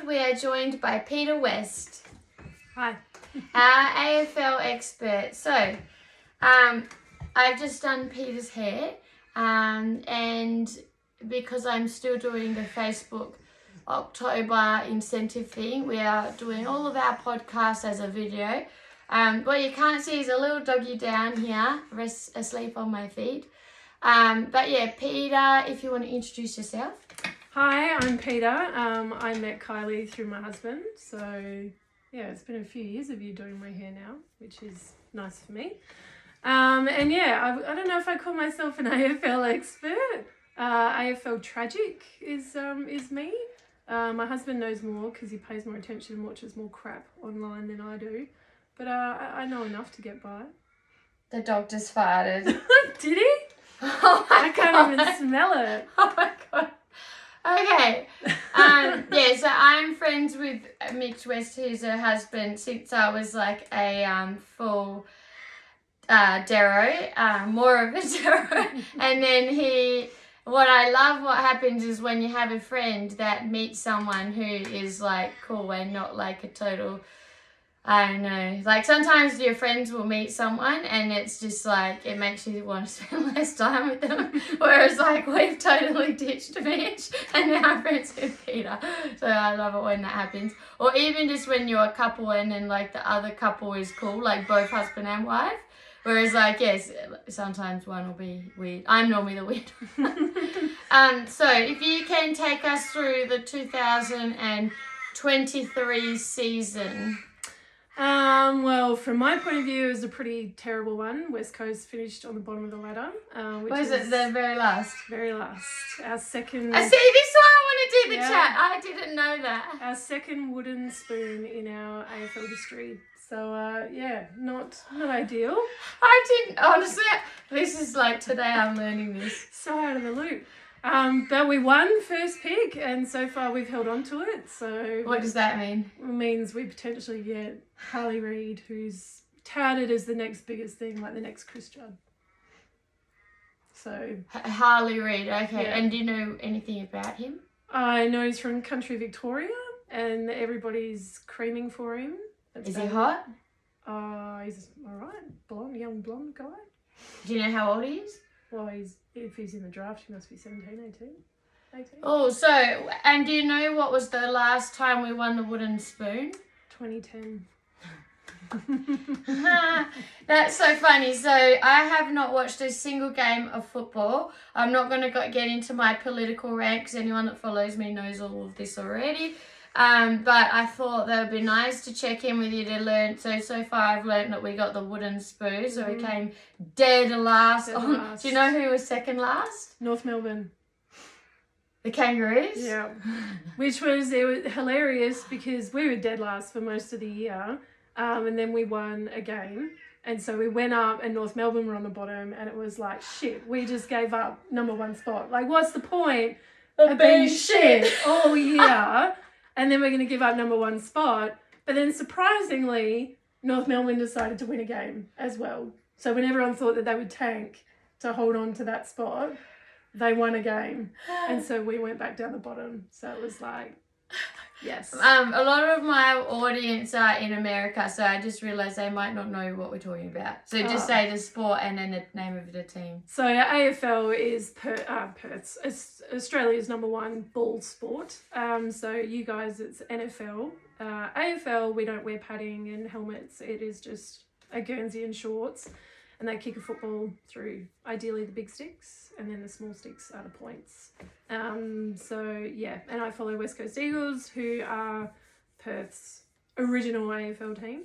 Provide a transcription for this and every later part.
episode, we are joined by Peter West. Hi. Our AFL expert. So, I've just done Peter's hair, and because I'm still doing the Facebook October incentive thing, we are doing all of our podcasts as a video. What you can't see is a little doggy down here, rests asleep on my feet. But yeah, Peter, if you want to introduce yourself. Hi, I'm Peter. I met Kylie through my husband. So, yeah, it's been a few years of you doing my hair now, which is nice for me. And yeah, I don't know if I call myself an AFL expert. AFL tragic is me. My husband knows more because he pays more attention and watches more crap online than I do. But I know enough to get by. The dog just farted. Did he? Oh my I can't God. even smell it. Oh my God. Okay. Yeah, so I'm friends with Mitch West, who's her husband, since I was like a full Dero, more of a Dero. And then what happens is when you have a friend that meets someone who is like cool and not like a total, I don't know, like sometimes your friends will meet someone and it's just like, it makes you want to spend less time with them. Whereas like we've totally ditched Mitch and now I'm friends with Peter. So I love it when that happens. Or even just when you're a couple and then like the other couple is cool, like both husband and wife. Whereas like, yes, sometimes one will be weird. I'm normally the weird one. So if you can take us through the 2023 season. Well, from my point of view, it was a pretty terrible one. West Coast finished on the bottom of the ladder. Which Was it the very last? Very last. Our second... I see, this is why I want to do the Yeah. chat. I didn't know that. Our second wooden spoon in our AFL history. So, yeah, not ideal. I didn't, honestly, this is like today I'm learning this. So out of the loop. But we won first pick, and so far we've held on to it. So What does that mean? It means we potentially get Harley Reid, who's touted as the next biggest thing, like the next Chris Judd. So Harley Reid, okay. Yeah. And do you know anything about him? I know he's from country Victoria, and everybody's creaming for him. That's Is he about hot? it. He's all right, young blonde guy. Do you know how old he is? Well, if he's in the draft, he must be 17, 18. Oh, so, and do you know what was the last time we won the wooden spoon? 2010. That's so funny. So I have not watched a single game of football. I'm not going to get into my political rant because anyone that follows me knows all of this already. But I thought that would be nice to check in with you to learn. So far I've learned that we got the wooden spoon. So we came dead last. Dead last. Do you know who was second last? North Melbourne. The Kangaroos? Yeah. It was hilarious because we were dead last for most of the year. And then we won a game. And so we went up and North Melbourne were on the bottom and it was like, shit, we just gave up number one spot. Like, what's the point of being shit all year? And then we're going to give up number one spot. But then surprisingly, North Melbourne decided to win a game as well. So when everyone thought that they would tank to hold on to that spot, they won a game. And so we went back down the bottom. So it was like, yes. A lot of my audience are in America, so I just realised they might not know what we're talking about. So just say the sport and then the name of the team. So AFL is Perth's. It's Australia's number one ball sport. So you guys, it's NFL. AFL, we don't wear padding and helmets. It is just a Guernsey and shorts. And they kick a football through, ideally, the big sticks, and then the small sticks are the points. So, yeah, and I follow West Coast Eagles, who are Perth's original AFL team.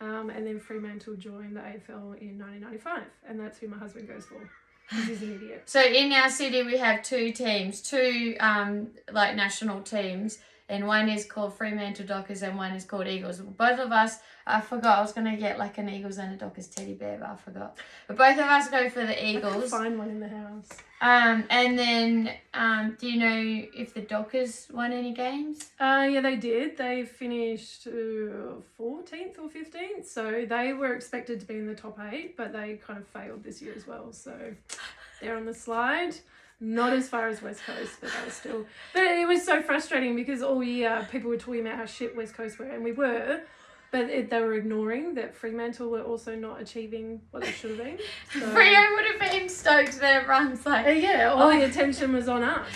And then Fremantle joined the AFL in 1995, and that's who my husband goes for. He's an idiot. So in our city, we have two teams, like national teams, and one is called Fremantle Dockers and one is called Eagles. Both of us, I forgot, I was going to get like an Eagles and a Dockers teddy bear, but I forgot. But both of us go for the Eagles. I could find one in the house. And then, do you know if the Dockers won any games? Yeah, they did. They finished 14th or 15th. So they were expected to be in the top 8, but they kind of failed this year as well. So they're on the slide. Not as far as West Coast, but that was still. But it was so frustrating because all year people were talking about how shit West Coast were, and we were, but they were ignoring that Fremantle were also not achieving what they should have been. So, Freo would have been stoked that everyone's like, all the attention was on us.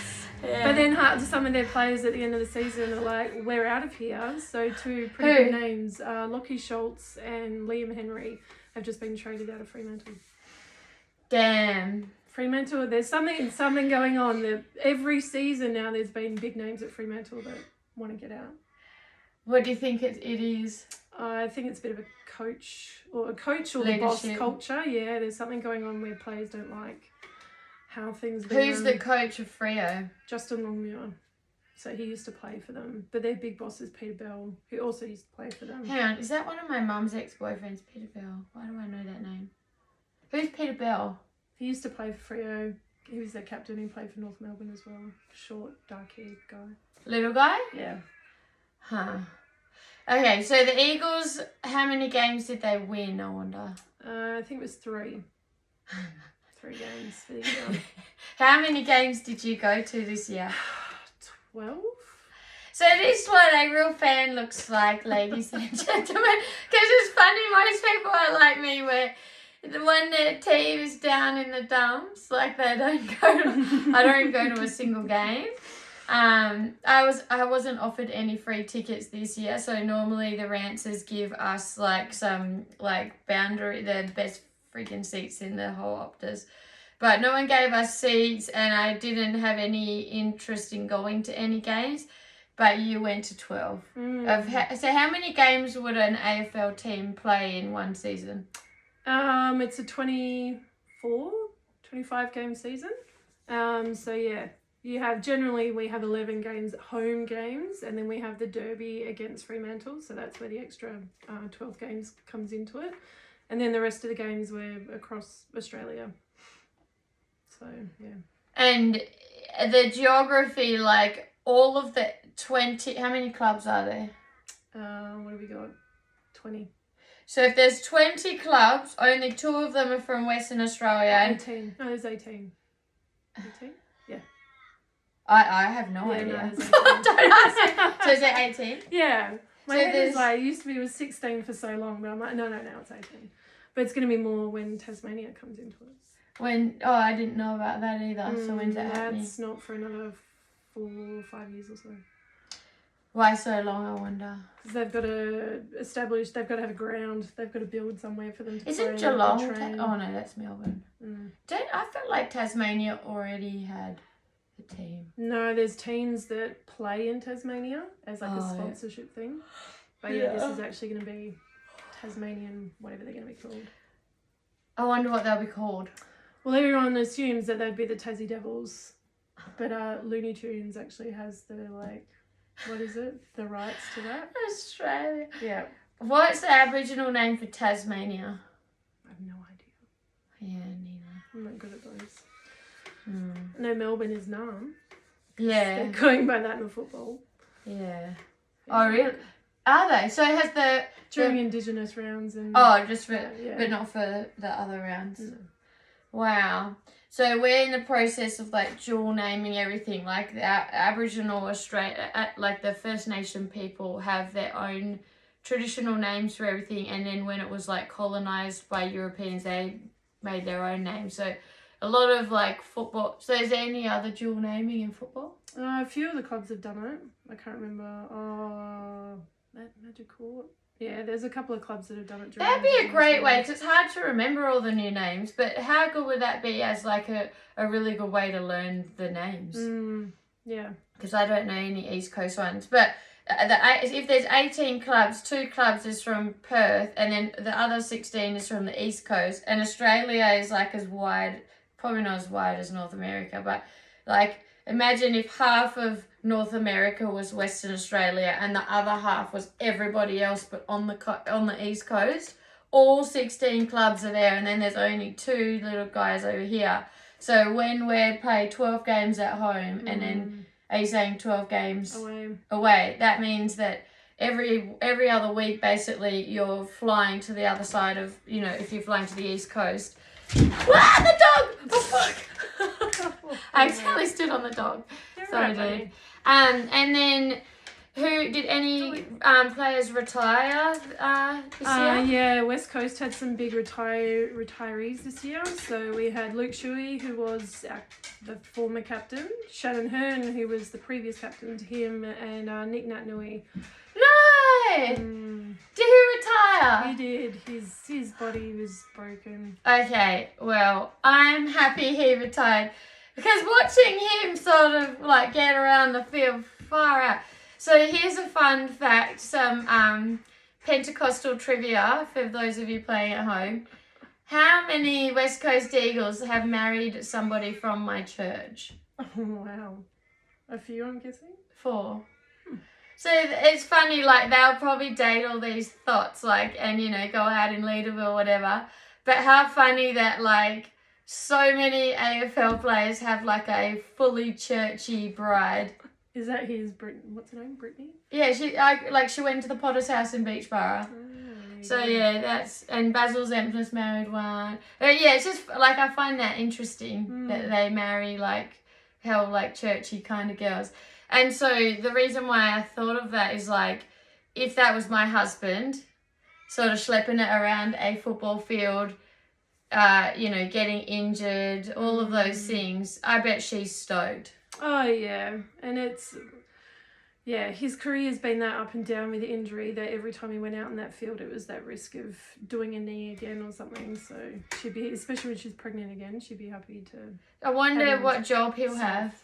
Yeah. But then some of their players at the end of the season are like, we're out of here. So two pretty good names, Lockie Schultz and Liam Henry, have just been traded out of Fremantle. Damn. Fremantle, there's something going on. Every season now there's been big names at Fremantle that want to get out. What do you think it is? I think it's a bit of a coach or Leadership. the boss culture. Yeah, there's something going on where players don't like how things are Who's the coach of Freo? Justin Longmuir. So he used to play for them. But their big boss is Peter Bell, who also used to play for them. Hang on, is that one of my mum's ex-boyfriends, Peter Bell? Why do I know that name? Who's Peter Bell? He used to play for Freo. He was their captain. He played for North Melbourne as well. Short, dark-haired guy. Little guy? Yeah. Huh. Okay, so the Eagles, how many games did they win, I wonder? I think it was 3. 3 games for the year. How many games did you go to this year? 12? So this is what a real fan looks like, ladies and gentlemen. Because it's funny, most people are like me where when their team is down in the dumps, like I don't go to a single game. I wasn't offered any free tickets this year, so normally the Rancers give us like some like boundary, the best freaking seats in the whole Optus. But no one gave us seats, and I didn't have any interest in going to any games. But you went to 12. So how many games would an AFL team play in one season? It's a 25 game season. So yeah, we have 11 games, home games, and then we have the Derby against Fremantle. So that's where the extra 12 games comes into it. And then the rest of the games were across Australia. So, yeah. And the geography, like all of the 20, how many clubs are there? What have we got? 20. So if there's 20 clubs, only 2 of them are from Western Australia. 18. No, there's 18. 18? Yeah. I have no idea. No, Don't ask me. So is it 18? Yeah. My So head is like, it used to be it was 16 for so long, but I'm like, no, now it's 18. But it's going to be more when Tasmania comes into it. I didn't know about that either. So when's that happening? That's not for another 4 or 5 years or so. Why so long, I wonder? Because they've got to have a ground. They've got to build somewhere for them to play. Isn't Geelong? Oh no, that's Melbourne. I felt like Tasmania already had a team. No, there's teams that play in Tasmania as like a sponsorship thing. But yeah, this is actually going to be Tasmanian, whatever they're going to be called. I wonder what they'll be called. Well, everyone assumes that they'd be the Tassie Devils, but Looney Tunes actually has the what is it? The rights to that. Australia. Yeah. What's the Aboriginal name for Tasmania? I have no idea. Yeah, neither. I'm not good at those. No, Melbourne is Nam. Yeah. They're going by that in the football. Yeah. Oh, really? Are they? So it has during Indigenous rounds and but not for the other rounds. No. Wow. So we're in the process of like dual naming everything. Like the Aboriginal Australia, like the First Nation people have their own traditional names for everything, and then when it was like colonized by Europeans, they made their own name. So a lot of like football. So is there any other dual naming in football? A few of the clubs have done it. I can't remember. Magic Court. Yeah, there's a couple of clubs that have done it. That'd be a great way, because it's hard to remember all the new names. But how good would that be as like a really good way to learn the names? Yeah. Because I don't know any East Coast ones. But if there's 18 clubs, 2 clubs is from Perth, and then the other 16 is from the East Coast. And Australia is like as wide, probably not as wide as North America, but like imagine if half of North America was Western Australia and the other half was everybody else but on the East Coast. All 16 clubs are there, and then there's only 2 little guys over here. So when we play 12 games at home and then are you saying 12 games away, that means that every other week basically you're flying to the other side of, if you're flying to the East Coast. Ah, the dog! Oh fuck! I accidentally stood on the dog. You're Sorry, right, dude. And then who did any players retire this year? Yeah, West Coast had some big retirees this year. So we had Luke Shuey, who was the former captain, Shannon Hearn, who was the previous captain to him, and Nick Natnui. No! Did he retire? He did. His body was broken. Okay, well, I'm happy he retired because watching him sort of like get around the field far out. So here's a fun fact, some Pentecostal trivia for those of you playing at home. How many West Coast Eagles have married somebody from my church? Oh, wow. A few, I'm guessing? 4. So it's funny, like, they'll probably date all these thoughts, like, and, you know, go out in Leaderville or whatever. But how funny that, like, so many AFL players have, like, a fully churchy bride. Is that his, what's her name, Brittany? Yeah, she went to the Potter's house in Beachborough. So, yeah, and Basil Zemplis married one. But, yeah, it's just, like, I find that interesting that they marry, like, hell, like, churchy kind of girls. And so the reason why I thought of that is, like, if that was my husband, sort of schlepping it around a football field, you know, getting injured, all of those things, I bet she's stoked. Oh, yeah. And his career's been that up and down with injury that every time he went out in that field, it was that risk of doing a knee again or something. So she'd be, especially when she's pregnant again, she'd be happy to. I wonder what job he'll have.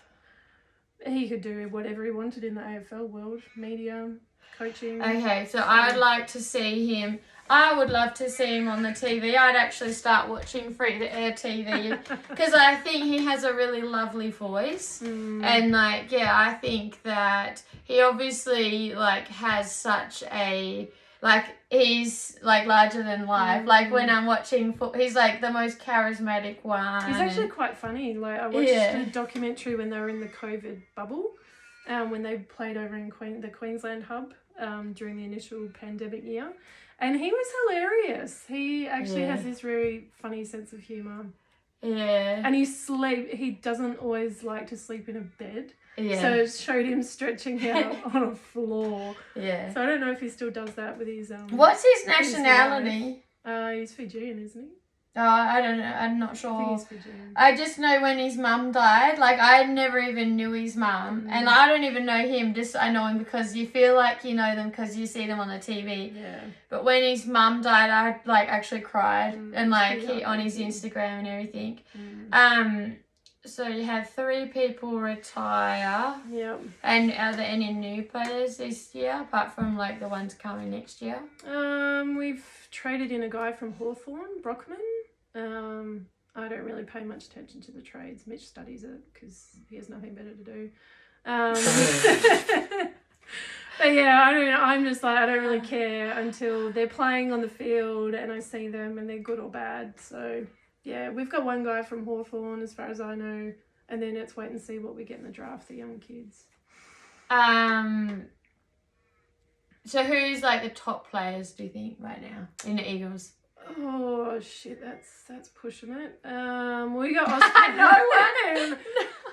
He could do whatever he wanted in the AFL world, media, coaching. Okay, so I'd like to see him. I would love to see him on the TV. I'd actually start watching free-to-air TV because I think he has a really lovely voice. And, like, yeah, I think that he obviously, like, has such a, like, he's, like, larger than life. Like, when I'm watching, he's, like, the most charismatic one. He's actually quite funny. Like, I watched a documentary when they were in the COVID bubble, when they played over in the Queensland hub during the initial pandemic year. And he was hilarious. He actually has this very funny sense of humour. Yeah. And he doesn't always like to sleep in a bed. Yeah. So it showed him stretching out on a floor. Yeah. So I don't know if he still does that with his What's his nationality? He's Fijian, isn't he? Oh, I don't know. I'm not sure. I think he's Fijian. I just know when his mum died, like, I never even knew his mum. And I don't even know him, just I know him because you feel like you know them because you see them on the TV. Yeah. But when his mum died, I, like, actually cried. And, like, he on his Instagram and everything. So you had 3 people retire. Yep. And are there any new players this year, apart from, like, the ones coming next year? We've traded in a guy from Hawthorn, Brockman. I don't really pay much attention to the trades. Mitch studies it because he has nothing better to do. But yeah, I'm just like, I don't really care until they're playing on the field and I see them and they're good or bad. So yeah, we've got one guy from Hawthorn as far as I know, and then let's wait and see what we get in the draft, the young kids. So who's, like, the top players, do you think, right now in the Eagles? Oh shit, that's pushing it. We got Oscar.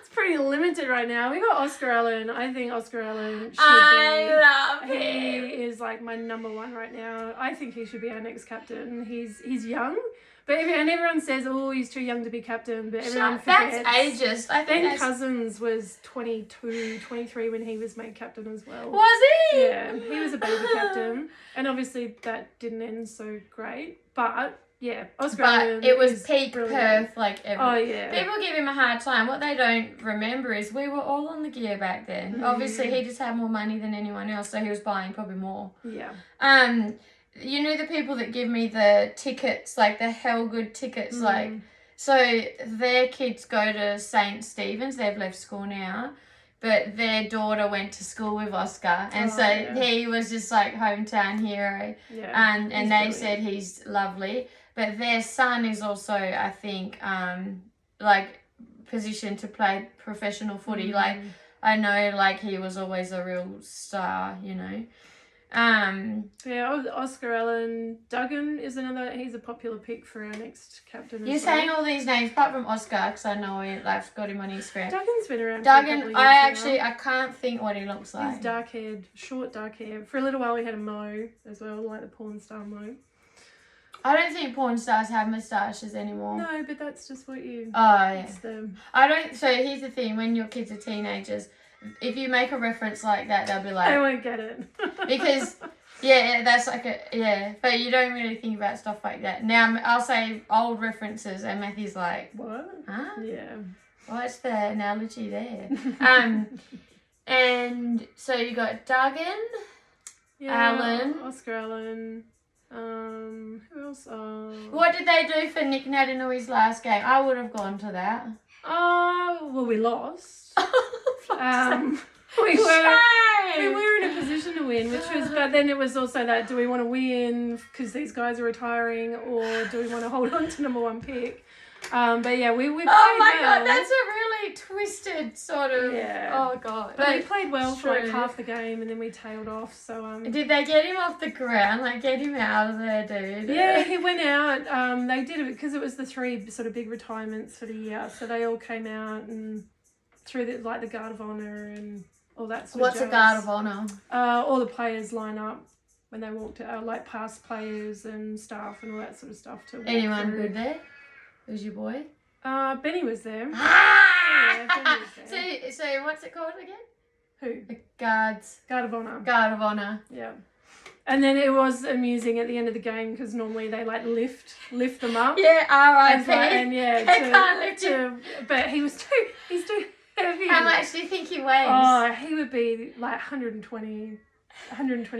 It's pretty limited right now. We got Oscar Allen. I think Oscar Allen should I love him. He is, like, my number one right now. I think he should be our next captain. He's young. But everyone says, oh, he's too young to be captain. But everyone forgets. That's ageist. I think Ben Cousins was 22, 23 when he was made captain as well. Was he? Yeah, he was a baby captain. And obviously that didn't end so great. But, yeah, Oscar Allen. It was peak Perth, like, ever. Oh, yeah. People give him a hard time. What they don't remember is we were all on the gear back then. Obviously, he just had more money than anyone else, so he was buying probably more. Yeah. You know the people that give me the tickets, like the hell good tickets, like, so their kids go to St. Stephen's, they've left school now, but their daughter went to school with Oscar, and he was just like hometown hero, and they brilliant. Said he's lovely, but their son is also, I think, like, positioned to play professional footy, like, I know, like, he was always a real star, you know. Yeah, Oscar Allen. Duggan is another. He's a popular pick for our next captain. You're saying all these names apart from Oscar, because I know I've got him on Instagram. Duggan's been around. Duggan, I can't think what he looks like. He's dark haired, short dark hair. For a little while, we had a mo as well, like the porn star mo. I don't think porn stars have moustaches anymore. No, but that's just what you. Oh yeah. It's them. I don't. So here's the thing: when your kids are teenagers, if you make a reference like that, they'll be like, they won't get it because. Yeah, that's like but you don't really think about stuff like that. Now, I'll say old references, and Matthew's like, what? Huh? Yeah. What's the analogy there? And so you got Duggan, Allen. Oscar Allen. Who else? What did they do for Nick Nadanui's last game? I would have gone to that. Well, we lost. We were in a position to win, but then it was also that, do we want to win because these guys are retiring, or do we want to hold on to number one pick? But yeah, we played oh my well. God, that's a really twisted sort of, oh God. But we played well for like half the game, and then we tailed off, so... Did they get him off the ground, like get him out of there, dude? Yeah, he went out. They did it because it was the 3 sort of big retirements for the year, so they all came out and threw the Guard of Honour and... all that sort What's of a Guard of Honour? All the players line up when they walked out, like past players and staff and all that sort of stuff. Anyone good there? Who's your boy? Benny was there. Ah! Yeah, Benny was there. So what's it called again? Who? The Guard of Honour. Yeah. And then it was amusing at the end of the game because normally they like lift them up. Yeah, R.I.P. And yeah, they can't lift him. But he's too heavy. How much do you think he weighs? Oh, he would be like 120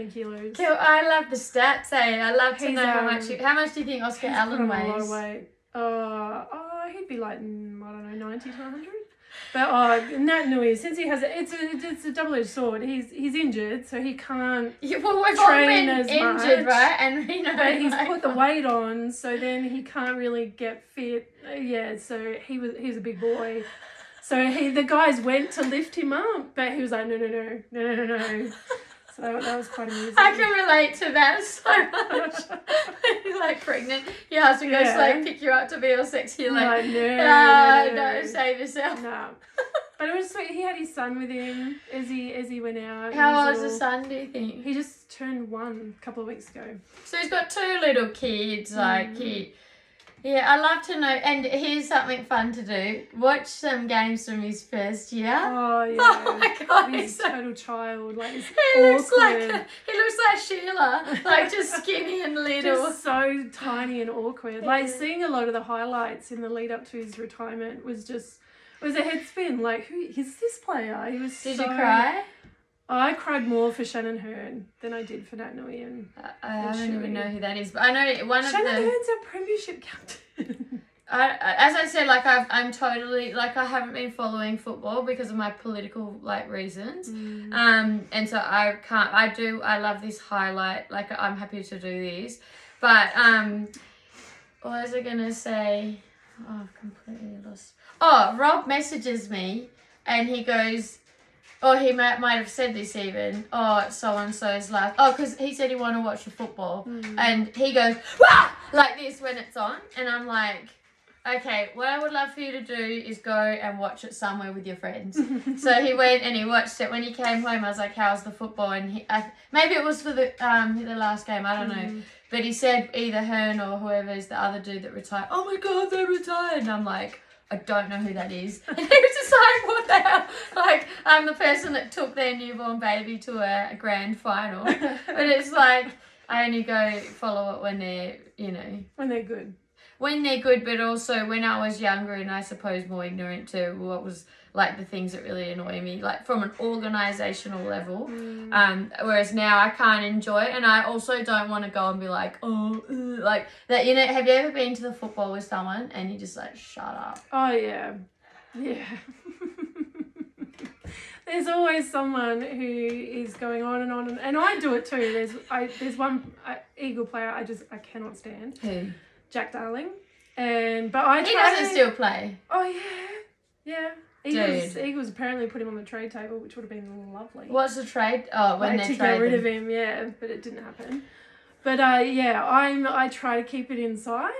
kilos. I love the stats, I love to know how much do you think Oscar Allen weighs? A lot of weight. He'd be like, I don't know, 90 to 100. But Nat Nui, since he has it's a double-edged sword. He's injured, so he can't we've all train been as injured, much. right? And but he's put the weight on, so then he can't really get fit. So he's a big boy. So the guys went to lift him up, but he was like, no. So that was quite amusing. I can relate to that so much. You're like pregnant, your husband goes to like pick you up to be all sexy. You're like, no, save yourself. No. But it was sweet. He had his son with him as he went out. How old is the son, do you think? He just turned 1 a couple of weeks ago. So he's got 2 little kids, Yeah, I love to know. And here's something fun to do. Watch some games from his first year. Oh, yeah. Oh, my God. He's a total child. Like, he looks like Sheila. Like, just skinny and little. Just so tiny and awkward. Like, seeing a lot of the highlights in the lead up to his retirement was a head spin. Like, who is this player? He was Did you cry? I cried more for Shannon Hearn than I did for Nat Nui and I don't even know who that is, but I know one of the... Shannon Hearn's our premiership captain. As I said, like I'm totally like I haven't been following football because of my political like reasons, and so I can't. I love this highlight. Like I'm happy to do these, but what was I gonna say? Oh, I've completely lost. Oh, Rob messages me, and he goes. Oh, he might have said this even. Oh, so-and-so's last... Oh, because he said he wanted to watch the football. And he goes, wah! Like this when it's on. And I'm like, okay, what I would love for you to do is go and watch it somewhere with your friends. So he went and he watched it. When he came home, I was like, how's the football? And maybe it was for the last game. I don't know. But he said either Hearn or whoever is the other dude that retired. Oh, my God, they retired. And I'm like... I don't know who that is. And he was just like, what the hell? Like, I'm the person that took their newborn baby to a grand final. But it's like, I only go follow it when they're, When they're good. When they're good, but also when I was younger and I suppose more ignorant to what was, like, the things that really annoy me, like, from an organisational level. Whereas now I can't enjoy it. And I also don't want to go and be like, like, that, have you ever been to the football with someone and you just, like, shut up? Oh, yeah. Yeah. There's always someone who is going on, and I do it too. There's one Eagle player I cannot stand. Who? Jack Darling. He doesn't still play. Oh, yeah. Yeah. Eagles apparently put him on the trade table, which would have been lovely. What's the trade? Oh, when they to trade get rid of him, yeah, but it didn't happen. But I try to keep it inside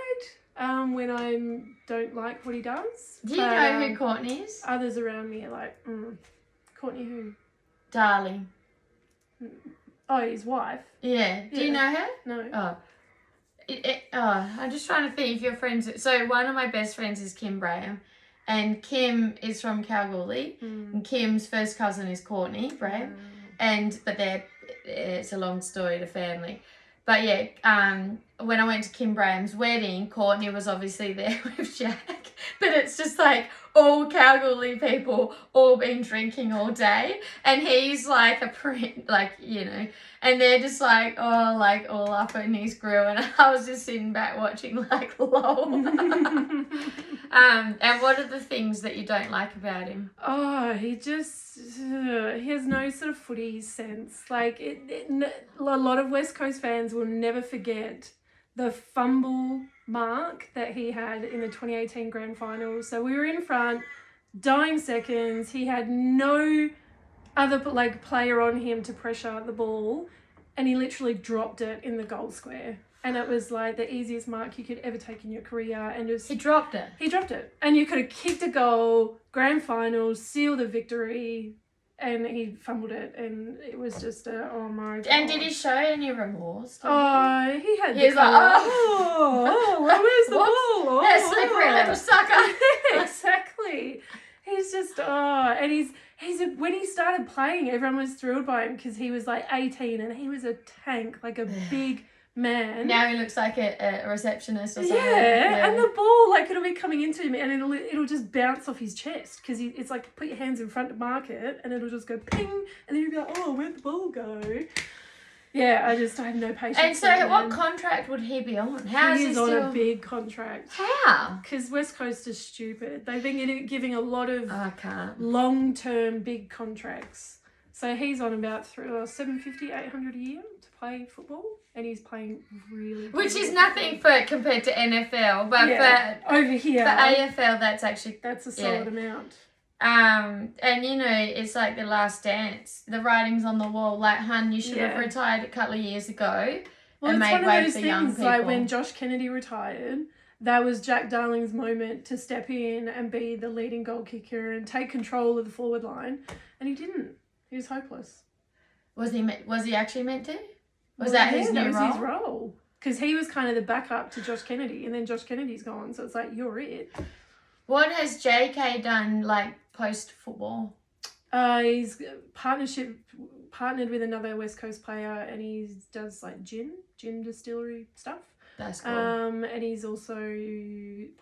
when I don't like what he does. Do you know who Courtney is? Others around me are like, Courtney who? Darling. Oh, his wife. Yeah. Do you know her? No. Oh. I'm just trying to think if you're friends. So one of my best friends is Kim Graham, and Kim is from Kalgoorlie, and Kim's first cousin is Courtney Graham, but it's a long story to family. But yeah, when I went to Kim Graham's wedding, Courtney was obviously there with Jack, but it's just like all Kalgoorlie people all been drinking all day, and he's like a print, like, you know, and they're just like, oh, like all up in his grill, and I was just sitting back watching like lol. And what are the things that you don't like about him? Oh, he has no sort of footy sense. Like a lot of West Coast fans will never forget the fumble mark that he had in the 2018 grand final. So we were in front, dying seconds. He had no other player on him to pressure the ball, and he literally dropped it in the goal square. And it was like the easiest mark you could ever take in your career. And He dropped it. He dropped it. And you could have kicked a goal, grand final, sealed the victory, and he fumbled it. And it was just oh my God. And did he show any remorse? Oh, he had He was like, where's the ball? That slippery little sucker. Exactly. He's just, and he's when he started playing, everyone was thrilled by him because he was like 18 and he was a tank, like a big man. Now he looks like a receptionist or something. Yeah, and the ball, like, it'll be coming into him and it'll just bounce off his chest because it's like, put your hands in front to mark it and it'll just go ping, and then you'll be like, oh, where'd the ball go? Yeah, I have no patience. And so what contract would he be on? How is he on a big contract. How? Because West Coast is stupid. They've been giving a lot of long-term big contracts. So he's on about $750, $800 a year to play football, and he's playing really good. Which is nothing compared to NFL, but for over here for AFL, that's a solid amount. And you know, it's like the last dance. The writing's on the wall. Like, hun, you should have retired a couple of years ago and made way for young people. Like when Josh Kennedy retired, that was Jack Darling's moment to step in and be the leading goal kicker and take control of the forward line, and he didn't. He was hopeless. Was he actually meant to? Was that his new role? That was his role. Because he was kind of the backup to Josh Kennedy, and then Josh Kennedy's gone, so it's like, you're it. What has JK done, like, post-football? He's partnered with another West Coast player, and he does, like, gin distillery stuff. That's cool. And he's also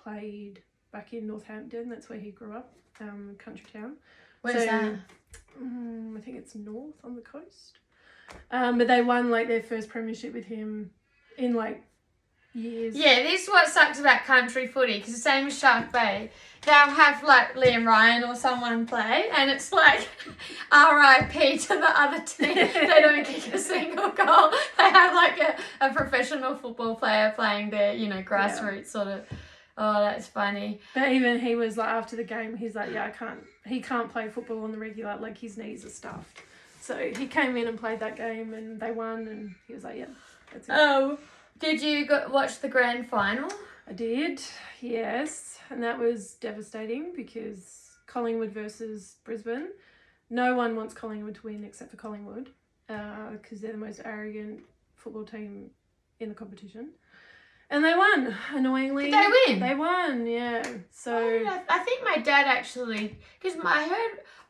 played back in Northampton. That's where he grew up, country town. Where's that? I think it's north on the coast. But they won, like, their first premiership with him in, like, years. Yeah, this is what sucks about country footy, because the same as Shark Bay, they'll have like Liam Ryan or someone play, and it's like RIP to the other team. They don't kick a single goal. They have like a professional football player playing their, you know, grassroots sort of. Oh, that's funny. But even he was like, after the game, he's like, he can't play football on the regular, like his knees are stuffed. So he came in and played that game, and they won, and he was like, yeah, that's it. Oh. Did you watch the grand final? I did, yes. And that was devastating because Collingwood versus Brisbane. No one wants Collingwood to win except for Collingwood because they're the most arrogant football team in the competition. And they won, annoyingly. Did they win? They won, yeah. So I think my dad actually, because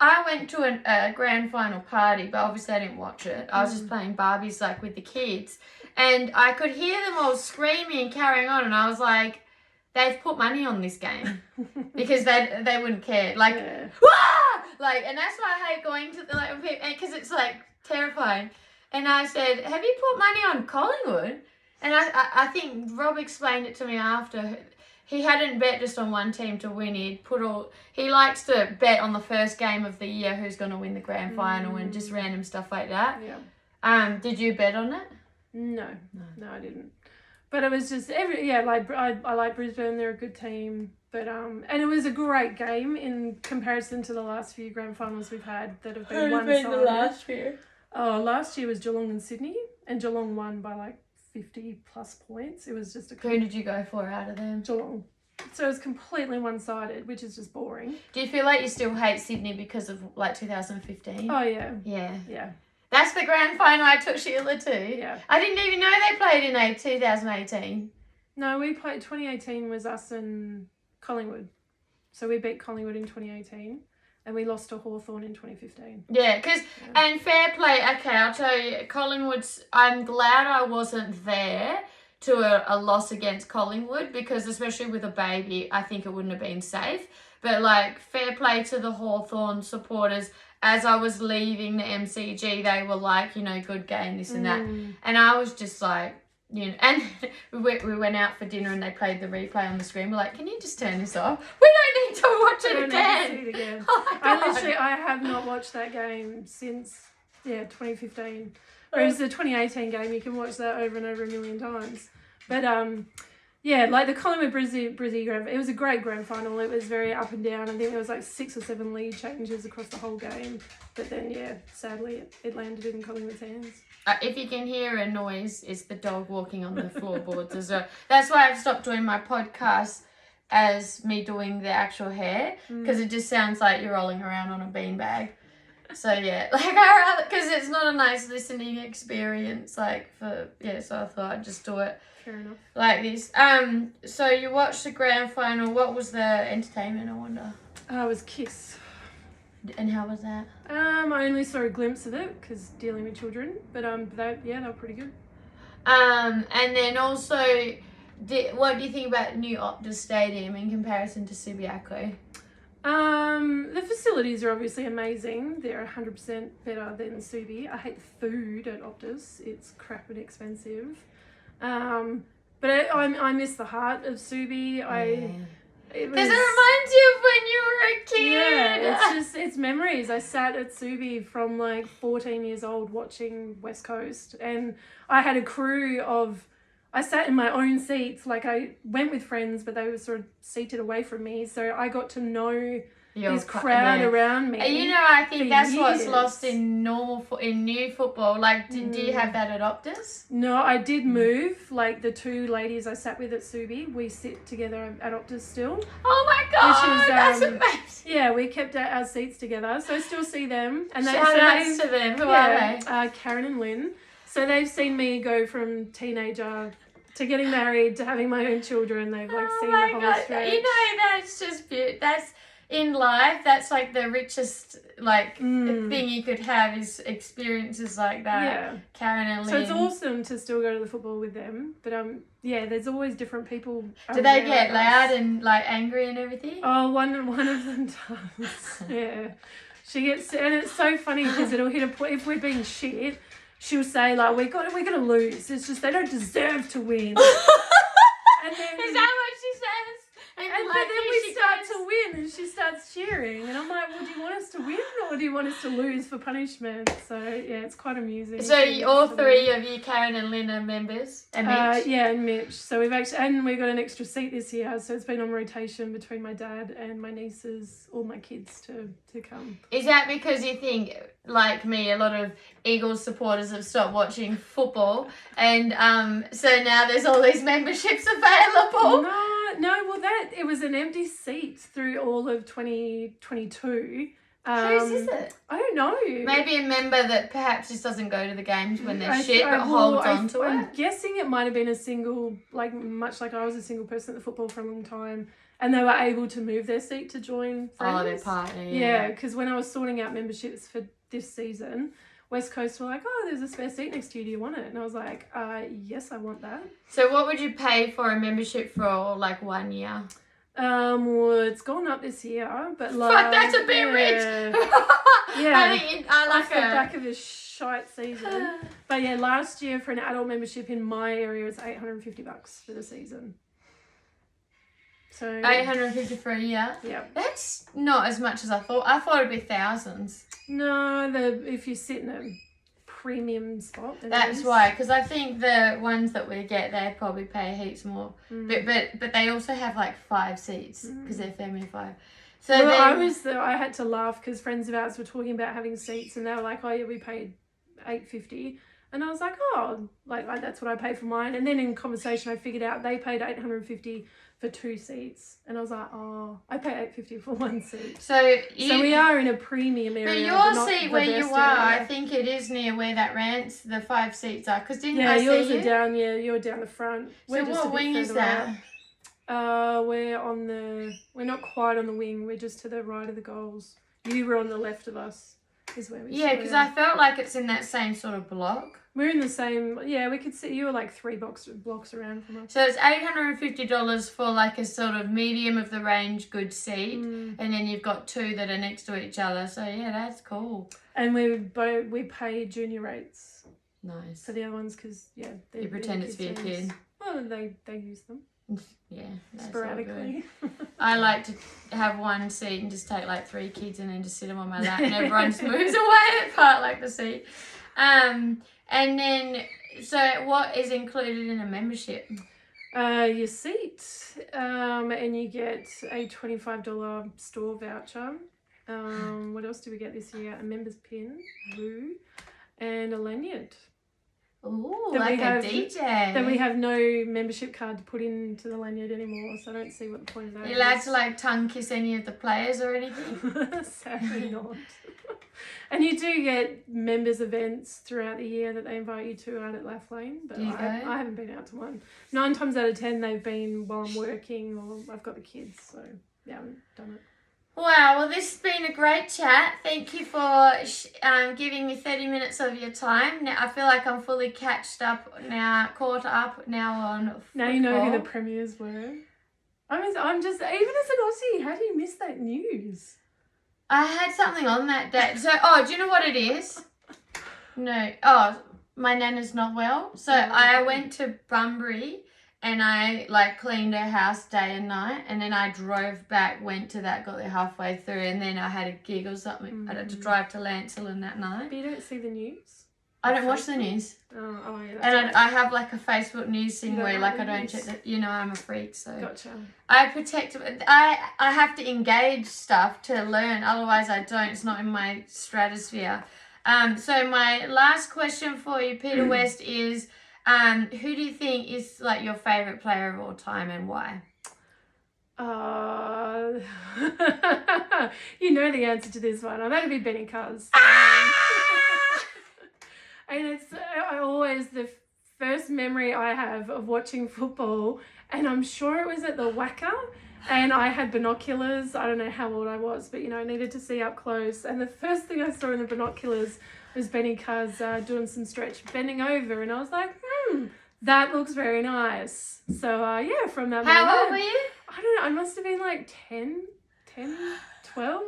I went to a grand final party, but obviously I didn't watch it. I was just playing Barbies like with the kids. And I could hear them all screaming and carrying on, and I was like, they've put money on this game because they wouldn't care. Like, Wah! Like, and that's why I hate going to the, like, because it's like terrifying. And I said, have you put money on Collingwood? And I think Rob explained it to me after. He hadn't bet just on one team to win. He likes to bet on the first game of the year who's going to win the grand final and just random stuff like that. Yeah. Did you bet on it? No, I didn't. But it was just I like Brisbane. They're a good team. But and it was a great game in comparison to the last few grand finals we've had that have been one-sided. year? Oh, last year was Geelong and Sydney, and Geelong won by like 50 plus points. It was just a... Who did you go for out of them? Geelong. So it was completely one-sided, which is just boring. Do you feel like you still hate Sydney because of like 2015? Oh, yeah. Yeah. Yeah. That's the grand final I took Sheila to. Yeah. I didn't even know they played in 2018. No, we played... 2018 was us and Collingwood. So we beat Collingwood in 2018. And we lost to Hawthorn in 2015. Yeah, and fair play, okay, I'll tell you, Collingwood's, I'm glad I wasn't there to a loss against Collingwood, because especially with a baby, I think it wouldn't have been safe. But like, fair play to the Hawthorn supporters. As I was leaving the MCG, they were like, you know, good game, this and that. And I was just like, you know, and we went out for dinner and they played the replay on the screen. We're like, can you just turn this off? We don't need to watch it again. Need to see it again. Oh my God. I have not watched that game since 2015. Whereas the 2018 game, you can watch that over and over a million times. But yeah, like the Collingwood Brizzy grand, it was a great grand final. It was very up and down. I think there was like 6 or 7 lead changes across the whole game. But then, yeah, sadly, it landed in Collingwood's hands. If you can hear a noise, it's the dog walking on the floorboards as well. That's why I've stopped doing my podcast as me doing the actual hair, because it just sounds like you're rolling around on a beanbag. So yeah, like because it's not a nice listening experience. So I thought I'd just do it. Fair enough. Like this. So you watched the grand final. What was the entertainment, I wonder? It was Kiss. And how was that? I only saw a glimpse of it because dealing with children, but they were pretty good. And then also, what do you think about new Optus Stadium in comparison to Subiaco? The facilities are obviously amazing. They're 100% better than Subi. I hate the food at Optus. It's crap and expensive. But I miss the heart of Subi. Because it reminds you of when you were a kid. Yeah, it's memories. I sat at Subi from like 14 years old watching West Coast, and I had a crew of... I sat in my own seats, like I went with friends, but they were sort of seated away from me, so I got to know this crowd around me. You know, I think that's years. What's lost in in new football. Like, do you have that at Optus? No, I did move. Like the 2 ladies I sat with at Subi, we sit together at Optus still. Oh my God, that's amazing. Yeah, we kept our seats together, so I still see them. And Shout outs to them. Who are they? Karen and Lynn. So they've seen me go from teenager to getting married to having my own children. They've seen the whole stretch. You know, that's just beautiful. That's in life. That's like the richest thing you could have is experiences like that. Yeah, Karen and Lynn. So it's awesome to still go to the football with them. But there's always different people. Do they get loud and like angry and everything? Oh, one of them does. Yeah, she gets, and it's so funny because it'll hit a point if we're being shit. She'll say like we're gonna lose. It's just they don't deserve to win. And then, is that what she says? But then we start to win, and she starts cheering, and I'm like, well, do you want us to win or do you want us to lose for punishment? So yeah, it's quite amusing. So all 3 of you, Karen and Lynn, are members, and Mitch. Yeah, and Mitch. So we've got an extra seat this year, so it's been on rotation between my dad and my nieces, all my kids to come. Is that because you think, like me, a lot of Eagles supporters have stopped watching football, and so now there's all these memberships available? No, well it was an empty seat through all of 2022. Whose is it? I don't know. Maybe a member that perhaps just doesn't go to the games when they're shit, but holds on to it. I'm guessing it might have been a single, like much like I was a single person at the football for a long time, and they were able to move their seat to join friends. Oh, their partner. Yeah, because when I was sorting out memberships for this season, West Coast were like, oh, there's a spare seat next to you, do you want it? And I was like, yes, I want that. So what would you pay for a membership for like 1 year? Well, it's gone up this year, but like... Fuck, that's a bit rich! Yeah. I like the back of a shite season. But yeah, last year for an adult membership in my area, it's $850 for the season. So $850 for a year? Yeah. That's not as much as I thought. I thought it'd be thousands. No, if you sit in a premium spot. That's why, because I think the ones that we get, they probably pay heaps more. But they also have like 5 seats because they're family of 5. So well, I had to laugh because friends of ours were talking about having seats, and they were like, "Oh yeah, we paid $850," and I was like, "Oh, like that's what I paid for mine." And then in conversation, I figured out they paid $850 for 2 seats, and I was like, "Oh, I pay $850 for 1 seat." So we are in a premium area. But your seat where you are, I think it is near where that rants. The 5 seats are, because didn't I see yours you? are down. Yeah, you're down the front. So what wing is that? We're not quite on the wing. We're just to the right of the goals. You were on the left of us. Is where we. Yeah, because I felt like it's in that same sort of block. We're in the same. Yeah, we could see you were like 3 blocks around from us. So it's $850 for like a sort of medium of the range good seat, and then you've got 2 that are next to each other. So yeah, that's cool. And we pay junior rates. Nice. For the other ones, because you pretend it's for your kid. Well, they use them. Yeah, that's sporadically. I like to have 1 seat and just take like 3 kids and then just sit them on my lap and everyone just moves away apart like the seat. And then, so what is included in a membership? Your seat, and you get a $25 store voucher. What else do we get this year? A member's pin, woo, and a lanyard. Ooh, like a DJ. Then we have no membership card to put into the lanyard anymore, so I don't see what the point of that is. You're allowed to like tongue kiss any of the players or anything? Sadly not. And you do get members events throughout the year that they invite you to out at Laugh Lane, but I haven't been out to one. 9 times out of 10 they've been while I'm working or I've got the kids, so yeah, I haven't done it. Wow, well this has been a great chat. Thank you for giving me 30 minutes of your time. Now I feel like I'm fully caught up now on football. Now you know who the premiers were. I'm just, even as an Aussie, how do you miss that news? I had something on that day. So, do you know what it is? No. My nana's not well. So I went to Bunbury and I like cleaned her house day and night, and then I drove back, went to that, got there halfway through, and then I had a gig or something. I had to drive to Lancelin that night. But you don't see the news? I don't watch the news. Oh yeah. And I have like a Facebook news thing where like I don't check that. You know, I'm a freak, so gotcha. I protect. I have to engage stuff to learn. Otherwise, I don't. It's not in my stratosphere. So my last question for you, Peter West, is who do you think is like your favorite player of all time and why? You know the answer to this one. That'd be Benny Cuz. And it's always the first memory I have of watching football, and I'm sure it was at the Wacker, and I had binoculars. I don't know how old I was, but I needed to see up close. And the first thing I saw in the binoculars was Benny Cuz doing some stretch, bending over, and I was like, that looks very nice. So from that moment. How old were you? I don't know. I must have been like 10, 12.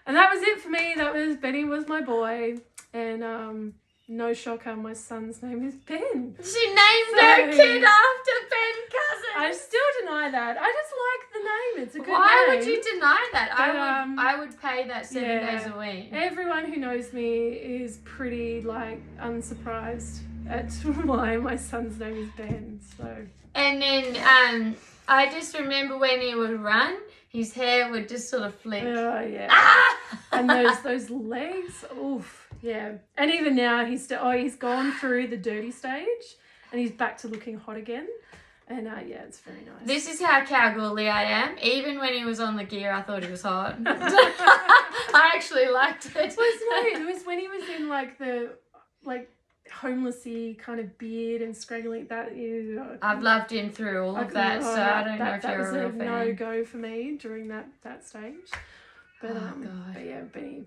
And that was it for me. Benny was my boy, and no shocker, my son's name is Ben. She named her kid after Ben Cousins. I still deny that. I just like the name. It's a good name. Why would you deny that? But, I would pay that 7 days a week. Everyone who knows me is pretty unsurprised at why my son's name is Ben. So. And then I just remember when he would run, his hair would just sort of flick. Oh yeah. Ah! And those legs, oof. Yeah, and even now he's gone through the dirty stage, and he's back to looking hot again, and it's very nice. This is how cowgirly I am. Even when he was on the gear, I thought he was hot. I actually liked it. It was when he was in the homelessy kind of beard and scraggly. I've loved him through all of that, so I don't know if you're a real fan. That was a no-go for me during that stage. But, but yeah,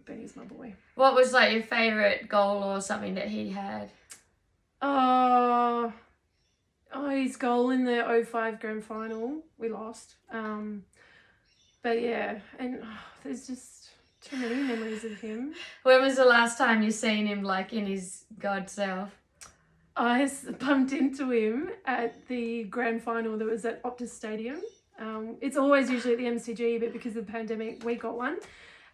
Benny's my boy. What was like your favourite goal or something that he had? His goal in the 05 grand final. We lost. But yeah, and there's just too many memories of him. When was the last time you seen him like in his God self? I bumped into him at the grand final that was at Optus Stadium. It's always usually at the MCG, but because of the pandemic, we got one.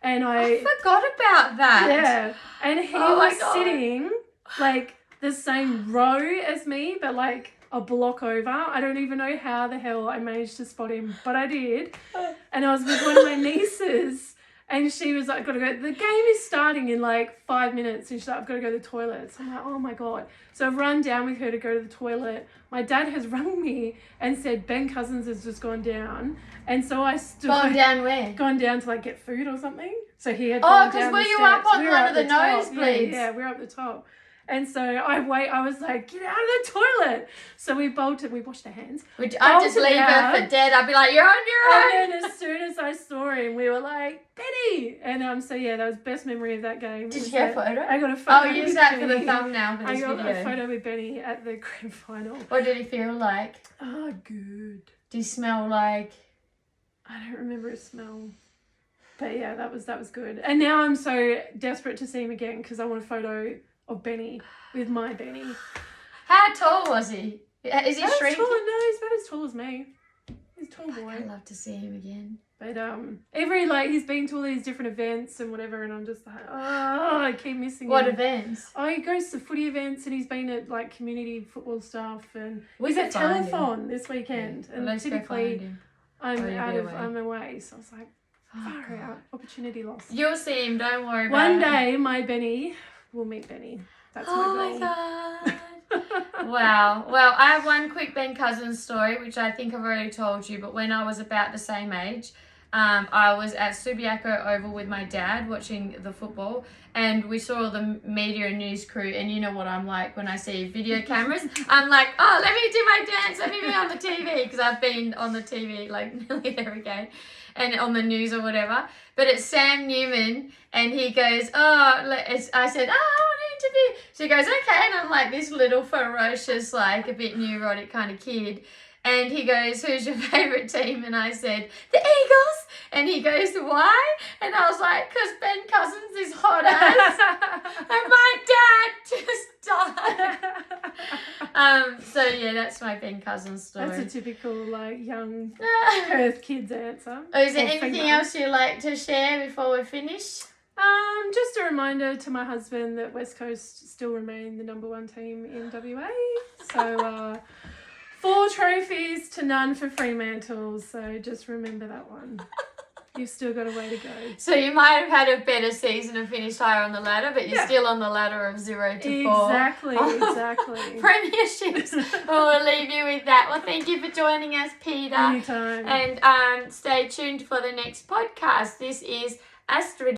And I forgot about that. Yeah. And he was sitting like the same row as me, but like a block over. I don't even know how the hell I managed to spot him, but I did. And I was with one of my nieces, and she was like, "I've got to go. The game is starting in like 5 minutes." And she's like, "I've got to go to the toilet." So I'm like, "Oh my God." So I've run down with her to go to the toilet. My dad has rung me and said Ben Cousins has just gone down. And so I stood. Gone down where? Gone down to like get food or something. So he had Oh, gone because down were the you steps. up on We were one up of the the top. nosebleeds? Yeah, we were up the top. And so I was like, "Get out of the toilet." So we bolted, we washed our hands. I'd just leave her for dead. I'd be like, "You're on your own." And then as soon as I saw him, we were like, "Benny!" And so yeah, that was the best memory of that game. Did you get a photo? I got a photo. Oh, use with that for Benny. the thumbnail for this video. I got a photo with Benny at the grand final. What did he feel like? Oh, good. Did he smell like? I don't remember his smell. But yeah, that was good. And now I'm so desperate to see him again because I want a photo of Benny with my Benny. How tall was he? Is he shrinking? No, he's about as tall as me. He's a tall boy. I'd love to see him again. But he's been to all these different events and whatever, and I'm just like, oh, I keep missing What him. events? Oh, he goes to footy events, and he's been at like community football stuff, and We he's could at find Telethon this weekend. Yeah. And Let's go typically find him. I'm away, so I was like, Oh, far God. out, opportunity lost. You'll see him. Don't worry about it. One day, my Benny will meet Benny. That's my goal. Oh my God. Wow. Well, I have one quick Ben Cousins story, which I think I've already told you, but when I was about the same age, I was at Subiaco Oval with my dad watching the football, and we saw the media and news crew, and you know what I'm like when I see video cameras. I'm like, "Oh, let me do my dance, let me be on the TV," because I've been on the TV like nearly every game and on the news or whatever. But it's Sam Newman, and he goes, I said, "Oh, I want to interview." So he goes, "Okay," and I'm like this little ferocious, like a bit neurotic kind of kid. And he goes, "Who's your favourite team?" And I said, "The Eagles." And he goes, "Why?" And I was like, "Because Ben Cousins is hot ass." And my dad just died. So yeah, that's my Ben Cousins story. That's a typical like young Perth kids answer. Oh, is there anything else you'd like to share before we finish? Just a reminder to my husband that West Coast still remain the number one team in WA. So 4 trophies to none for Fremantle. So just remember that one. You've still got a way to go. So you might have had a better season and finished higher on the ladder, but you're still on the ladder of 0 to 4. Exactly. Premierships. Well, we'll leave you with that. Well, thank you for joining us, Peter. Anytime. And stay tuned for the next podcast. This is Astrid.